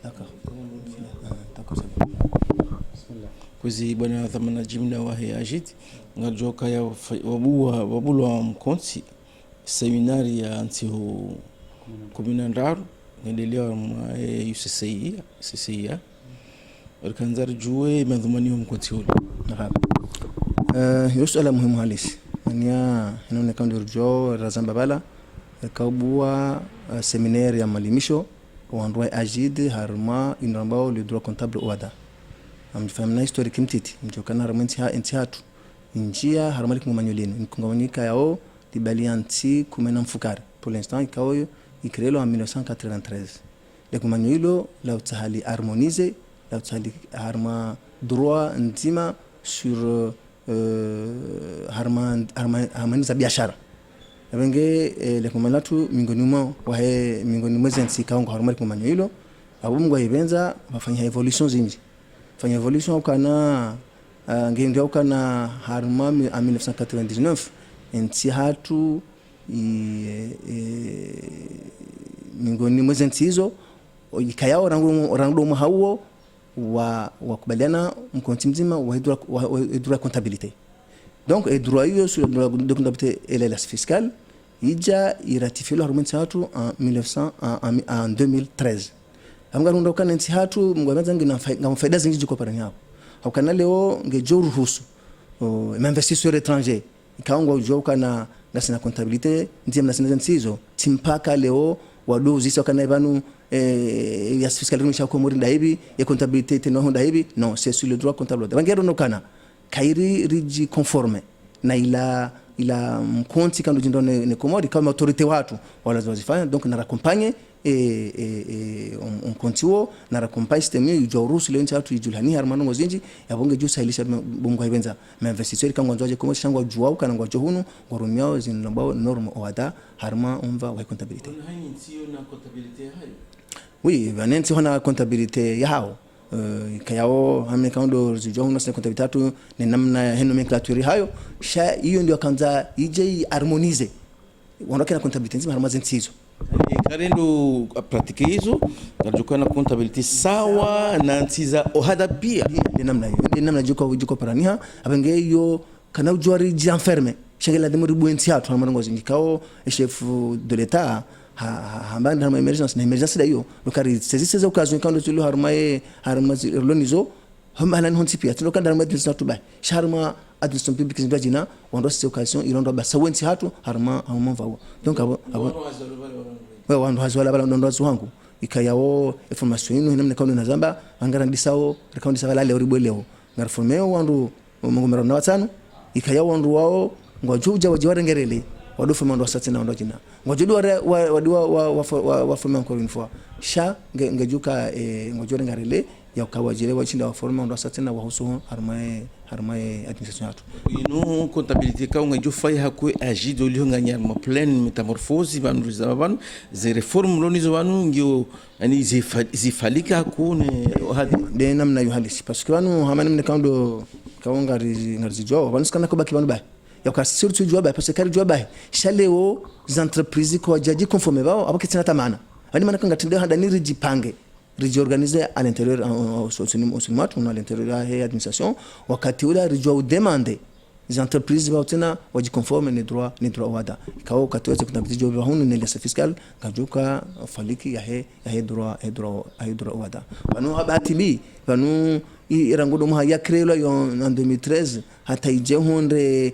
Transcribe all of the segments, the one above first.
D'accord. D'accord, c'est bon. Bismillah. Kuzi bwana thamana jimna wahi ajid ngajoka ya wabulwa mkonsi seminari ya antiho kuminandaru ngendelea mwa UCCIA kanzar juwe madhumani mkonsi hulu. Hiyo swala muhimu halisi nia inaonekana ndio rujoo razamba bala kaubua seminari ya malimisho wandwa ajid harma inambao le droit comptable wada amfamna historique mtiti mjokana harmenti ha entihatu njia harmali kumanyolino nikungawanyika yao libalianti kumena mfukari pour l'instant ikaoyo ikrelo en 1993 le kumanyolo la utahali harmoniser la utahali harma droit nzima sur harmoniza biashara abenge le kumanatu miongoni mwezi nsi kaongo harmali kumanyolo abo mngwa ibenza bafanya evolution zinji fanya evolution ukana ngendia ukana harma en 1999 nti hatu miongoni mwezi ntizo ikayao rangu hauo wa kubaliana mkonti mzima wa droit comptabilité. Donc le droit hiyo sur le droit de comptabilité et l'élève fiscal ija iratifié le harmoni hatu en 2013. Amgarunda ukana nti hatu mgwamanza ngamfaida zingi jiko parani hapo ukana leo ngejo ruhusu investisseur étranger ikaongwa ujoka na ngasina comptabilité ndiye mnasina nsizo timpaka leo wadozi sio kana ibanu ya fiscal nisha ko muri ndaibi ya comptabilité teno honda hivi non c'est sur le droit comptable bangero nokana kairi riji conforme na ila mkonti kando jindo ne komodi kama autorité watu wala zozifanya donc na accompagner mkontiwo na accompagner system hiyo ujoruhusu leo nchatu ijulani harmano ngozinji yabonge juu sailisha bongo ibenza ma investisseur kangwa nzoje komo shangwa juwa kana ngwa johunu ngorumiao zinlomba norme oada harma umva wa comptabilité na comptabilité hayo. Oui, vanenti hona comptabilité yao kayao hamekando zijohuna na comptabilité tatu ni namna heno nomenclature hayo sha hiyo ndio kanza ije harmonize wanaona comptabilité nzima harma zintizo karendo pratique hizo ngajoka na comptabilité sawa na ntiza ohada pia ni namna jiko parania abenge hiyo kana ujwari janferme shangela demuri buenti hatu harma ngozi ndikao chef de l'état hambanda harma emergence da hiyo lokari sezise occasion quand tu lo harma lonizo hamala honti pia tu lokanda harma administration tuba harma administration publique zindajina wando sese occasion ilondo ba sawenti hatu harma vawo donc abo wando hazwala bala ndo wangu ikayao information ino namna kauni na zamba angara ndisao rekauni savala leo ribweleo ngarfomeo wandu mungomero na watano ikayao wandu wao ngwajuja wajiwarengerele wadofu mando asate na ndo jina ngojodu wa former encore une fois sha ngajuka ngojore ngarele ya ukawajele wachinda wa former ndo asate na wahusu harma administration yatu ino comptabilité ka ngajufai hakwe ajido lihonganya ma pleine métamorphose banu zabanu ze reform lonizo banu ngio ani zifalika hakune hadi de namna yo halisi parce que banu hamana mne kando kaongari ngarizijwa banu skana ko baki banu ba ya surtout jua ba parce que jua ba shaleo za entreprise ko jaji conforme bao abakitina tamana ani maana kanga tinde handa ni rijipange rijiorganiser à l'intérieur au à l'intérieur de l'administration wakati ula rijua demander les entreprises bao tena wajiconforme ni droit wada kao wakati wote kuna bijo ba hunu ni fiscal kajuka faliki ya droit wada banu habati bi banu irangodo mha ya créé en 2013 hata ijehonde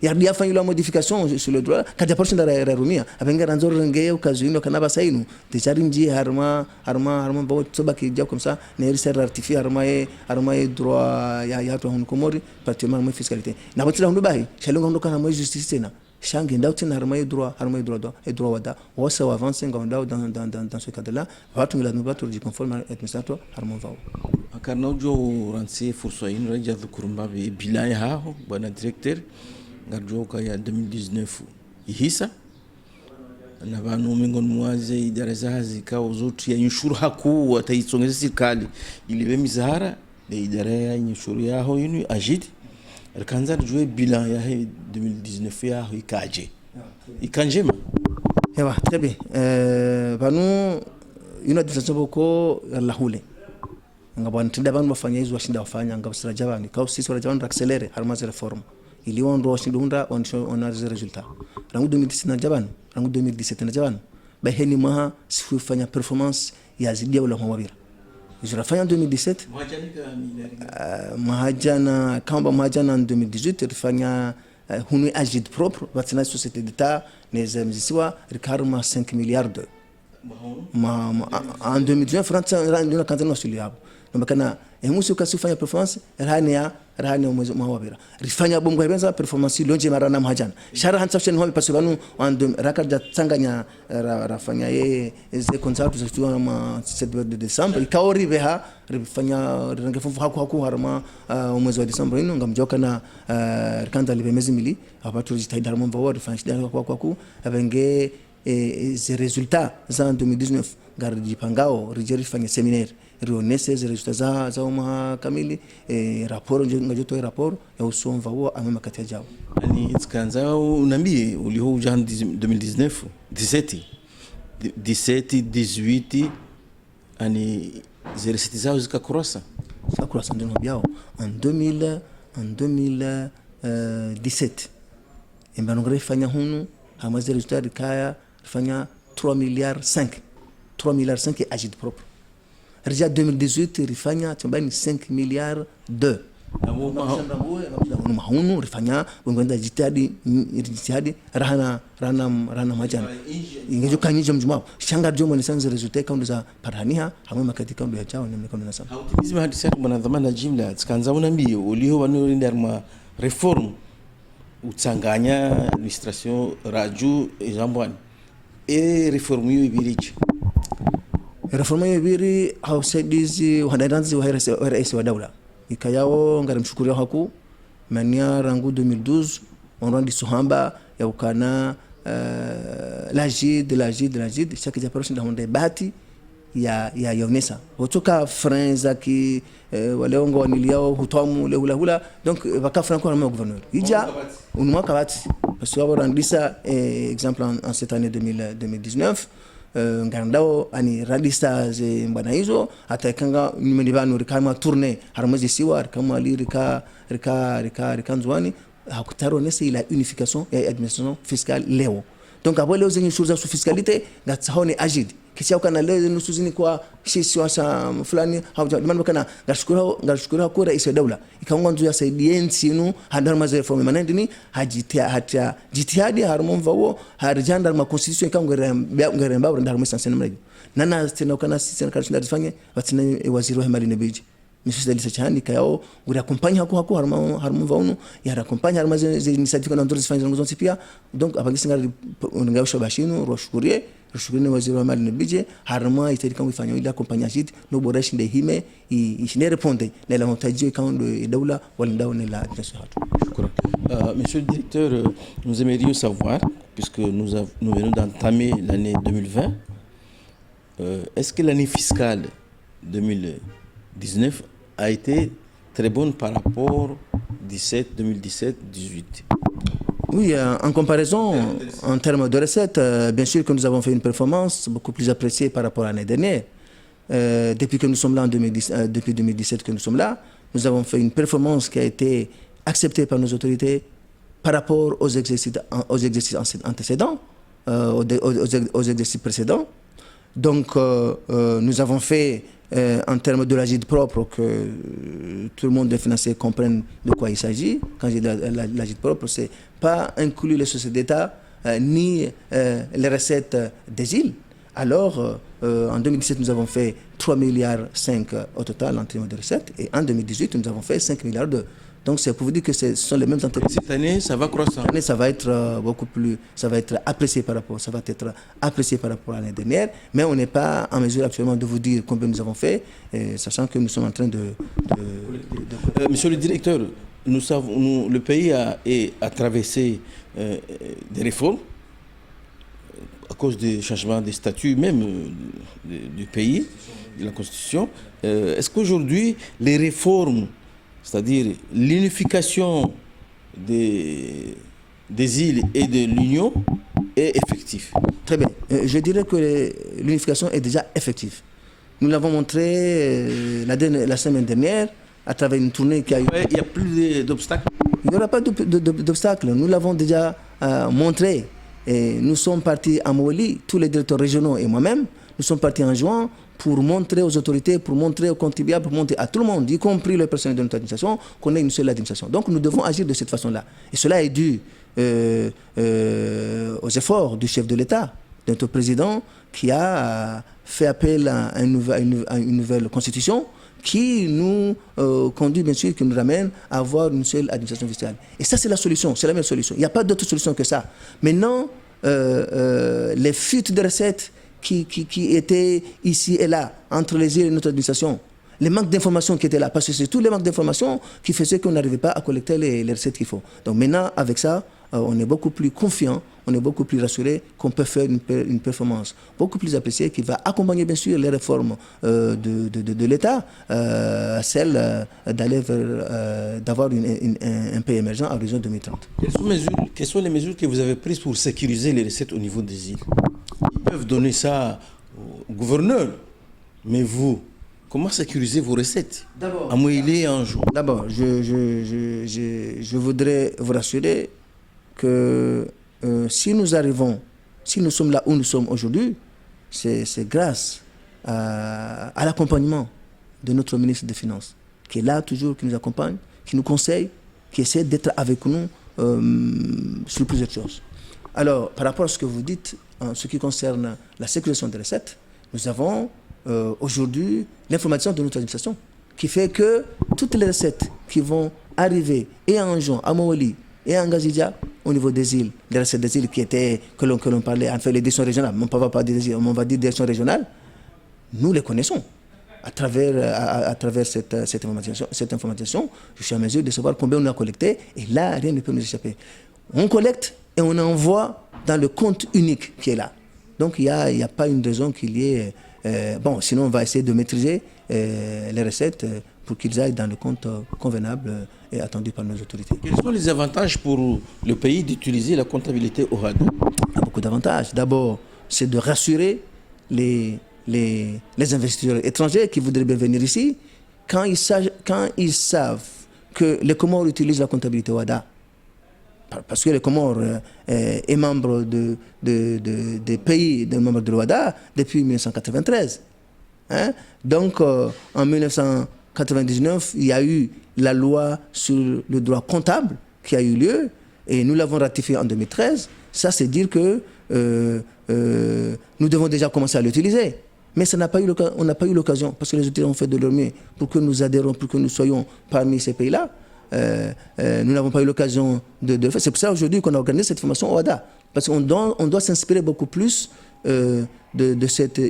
ya dia fanyo la modification sur le droit kaja portion da rumia abenga ranzoro ngeye ukazino kanaba sainu tishari nji harma bao tsobaki ja comme ça ne reserve artificiel harma droit ya to hon komori particulièrement mo fiscalité na botira hundu bahi shalonga ndo kana mo justice tena shangi ndao tena harma droit wada wasa avance ngondao dans ce cadre là watu ngila nubatu di conforme administrateur harma vao akarna ujo ranse furso ino raja dhukurumba bilan hao bwana directeur ngarjoka ya 2019 ihisa na banu miongoni mwaze idara zazi kao zote ya inshuru haku wataisongeza serikali iliwe mizahara na idara ya inshuru yao inu ajidi kanza jue bilan ya 2019 ya ikaje ikanjema yawa très bien banu ino administration boko la hule ngabo ntida bantu bafanya hizo washinda wafanya ngabo sira jabani kwa sisi wala jabani accelerate harmaze reform ili ondo washinda unda on a des résultats rangu 2017 na jabani rangu 2017 na jabani baheni maha sifu fanya performance ya zidia wala mwabira jirafanya 2017 mahajana kamba mahajana 2018 rifanya hunu agide propre batina société d'état les mzisiwa rikarma 5 milliards en 2019 France ndio kanzana wasuli hapo ndio emusi ukasifanya performance rahani mwezi mwabira rifanya bongo hebenza performance lonje marana mahajana shara hansafshen hobi pasibanu ando rakaja tsanganya rafanya ye ze concert za tuwa ma 7 de décembre ikaori beha rifanya rangefu haku harma mwezi wa December ino ngamjoka na kanza libemezi mili apatu jitahidi harma mvawa rifanya shida kwa abenge ces résultats za 2019 gardi pangao rijeri fanya seminaire rionese les résultats za uma kamili rapport ngajoto rapport ya usomva huo amema kati ya jao ani itskanza unambie uliho jan 2019 17 18 ani zile seti zao zikakrosa ndio biao en 2017 imbanongre fanya hunu hamaze résultats rikaya fanya 3 milliards 5 et agite propre. Déjà 2018 rifanya tumbani 5 milliards 2. Mahunu rifanya wengenda jitihadi rahana majana. Ingejo kanyija mjumao. Shanga jomo ni sanze resultat kaundu za parhania hamwe katika kaundu ya chao ni kaundu nasama. Hautimizi hadisi yako bwana dhamana jimla tsikanza unambie uliho wanu ndarma reform utsanganya administration raju jambwani e reformu ibiriki reformu ibiri hausaidizi wadandanzi wa rais wa daula ikayao ngarimshukuru haku mania rangu 2012 onrandi sohamba ya ukana l'agide chaque japaroshi ndahonde bahati ya yonesa hotoka friends aki waleongo waniliao hutwamu le hula donc baka franco na gouverneur ija unuma kabati parce que randisa exemple en cette année 2019 ngandao ani radista ze mbana hizo atakanga nimendibanu rikama tourner harmozi siwa kama ali rika nzwani hakutaro nese ila unification ya administration fiscale leo donc abo leo zenye shuza su fiscalité ngatsahone agide kisha ukana leo nusuzini kwa sisi wasa fulani haujamani kana ngashukuru kwa rais wa daula ikaungwa nzu ya saidiensi inu handar maze reform manendini hajitia jitihadi harumva wo harjanda ma constitution ikangere mbao ndar mesa mrejo nana tena kana sisi na karishinda tufanye batina waziri wa mali nebiji misisi dalisa chani kayao gura kompanya haku harumva unu ya rakompanya harmaze initiative kana ndozi fanya zangu zonse pia donc abagisinga ngawsho bashinu roshukurie shukrani waziri wa mali na budget harma itarika kufanya ile kompanya jit no boresha ndehime ishine répondre na la montagne quand daula wala daula la administration. Monsieur le directeur, nous aimerions savoir puisque nous venons d'entamer l'année 2020 est-ce que l'année fiscale 2019 a été très bonne par rapport 2017 18. Oui, en comparaison, en termes de recettes, bien sûr que nous avons fait une performance beaucoup plus appréciée par rapport à l'année dernière. Depuis que nous sommes là en 2017 que nous sommes là, nous avons fait une performance qui a été acceptée par nos autorités par rapport aux exercices antécédents, aux exercices précédents. Donc, nous avons fait en termes de l'agide propre, que tout le monde des financiers comprenne de quoi il s'agit. Quand j'ai l'agide propre, c'est pas inclure les sociétés d'État ni les recettes des îles. Alors, en 2017, nous avons fait 3,5 milliards au total en termes de recettes, et en 2018, nous avons fait 5 milliards. Donc, c'est pour vous dire que ce sont les mêmes entreprises. Cette année, ça va croître. Cette année, ça va être beaucoup plus, ça va être apprécié par rapport à l'année dernière. Mais on n'est pas en mesure actuellement de vous dire combien nous avons fait, sachant que nous sommes en train de Monsieur le directeur, nous savons, le pays a traversé des réformes à cause des changements des statuts même du pays, de la Constitution. Est-ce qu'aujourd'hui, les réformes, c'est-à-dire l'unification des îles et de l'Union, est effectif. Très bien. Je dirais que l'unification est déjà effective. Nous l'avons montré la semaine dernière à travers une tournée qui a eu... Il n'y a plus d'obstacles. Il n'y aura pas d'obstacles. Nous l'avons déjà montré. Et nous sommes partis à Mawali, tous les directeurs régionaux et moi-même, nous sommes partis en juin pour montrer aux autorités, pour montrer aux contribuables, pour montrer à tout le monde, y compris le personnel de notre administration, qu'on est une seule administration. Donc nous devons agir de cette façon-là. Et cela est dû aux efforts du chef de l'État, de notre président, qui a fait appel à une nouvelle constitution qui nous conduit, bien sûr, qui nous ramène à avoir une seule administration fiscale. Et ça, c'est la solution, c'est la meilleure solution. Il n'y a pas d'autre solution que ça. Maintenant, les fuites de recettes qui étaient ici et là, entre les îles et notre administration, les manques d'informations qui étaient là, parce que c'est tous les manques d'informations qui faisaient qu'on n'arrivait pas à collecter les recettes qu'il faut. Donc maintenant, avec ça, on est beaucoup plus confiant, on est beaucoup plus rassuré qu'on peut faire une performance beaucoup plus appréciée qui va accompagner bien sûr les réformes de l'État, celle d'aller d'avoir un pays émergent à l'horizon 2030. Quelles sont les mesures que vous avez prises pour sécuriser les recettes au niveau des îles? Ils peuvent donner ça au gouverneur, mais vous, comment sécuriser vos recettes à Mawali et en jour? D'abord, je voudrais vous rassurer que si nous arrivons, si nous sommes là où nous sommes aujourd'hui, c'est grâce à l'accompagnement de notre ministre des Finances, qui est là toujours, qui nous accompagne, qui nous conseille, qui essaie d'être avec nous sur plusieurs choses. Alors, par rapport à ce que vous dites, en ce qui concerne la sécurisation des recettes, nous avons aujourd'hui l'information de notre administration, qui fait que toutes les recettes qui vont arriver et à Anjon, à Mawali et à Ngazidia, au niveau des îles, les recettes des îles que l'on parlait, en fait les directions régionales, on ne va pas dire des îles, on va dire directions régionales, nous les connaissons. À travers cette information, je suis en mesure de savoir combien on a collecté, et là, rien ne peut nous échapper. On collecte et on envoie dans le compte unique qui est là. Donc il n'y a pas une raison qu'il y ait... sinon on va essayer de maîtriser les recettes pour qu'ils aillent dans le compte convenable et attendu par nos autorités. Quels sont les avantages pour le pays d'utiliser la comptabilité OHADA? Il y a beaucoup d'avantages. D'abord, c'est de rassurer les investisseurs étrangers qui voudraient bien venir ici quand ils savent que les Comores utilisent la comptabilité OHADA. Parce que les Comores est membre des pays des membres de l'OHADA depuis 1993. Hein? Donc, en 1999, il y a eu la loi sur le droit comptable qui a eu lieu et nous l'avons ratifiée en 2013. Ça, c'est dire que nous devons déjà commencer à l'utiliser. Mais on n'a pas eu l'occasion parce que les autorités ont fait de leur mieux pour que nous adhérons, pour que nous soyons parmi ces pays-là. Nous n'avons pas eu l'occasion de le faire. C'est pour ça aujourd'hui qu'on a organisé cette formation au OHADA. Parce qu'on doit s'inspirer beaucoup plus de cette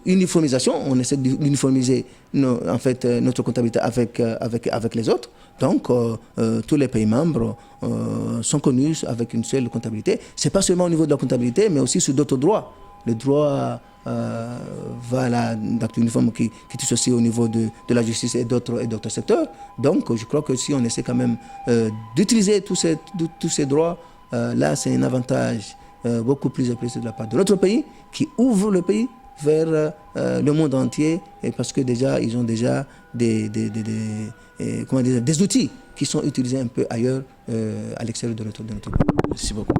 uniformisation. On essaie d'uniformiser notre comptabilité avec les autres. Donc, tous les pays membres sont connus avec une seule comptabilité. Ce n'est pas seulement au niveau de la comptabilité, mais aussi sur d'autres droits. Le droit d'acte uniforme qui touche aussi au niveau de la justice et d'autres secteurs. Donc, je crois que si on essaie quand même d'utiliser tous ces droits, là, c'est un avantage beaucoup plus apprécié de la part de notre pays, qui ouvre le pays vers le monde entier, et parce que déjà, ils ont déjà des outils qui sont utilisés un peu ailleurs, à l'extérieur de notre pays. Merci beaucoup.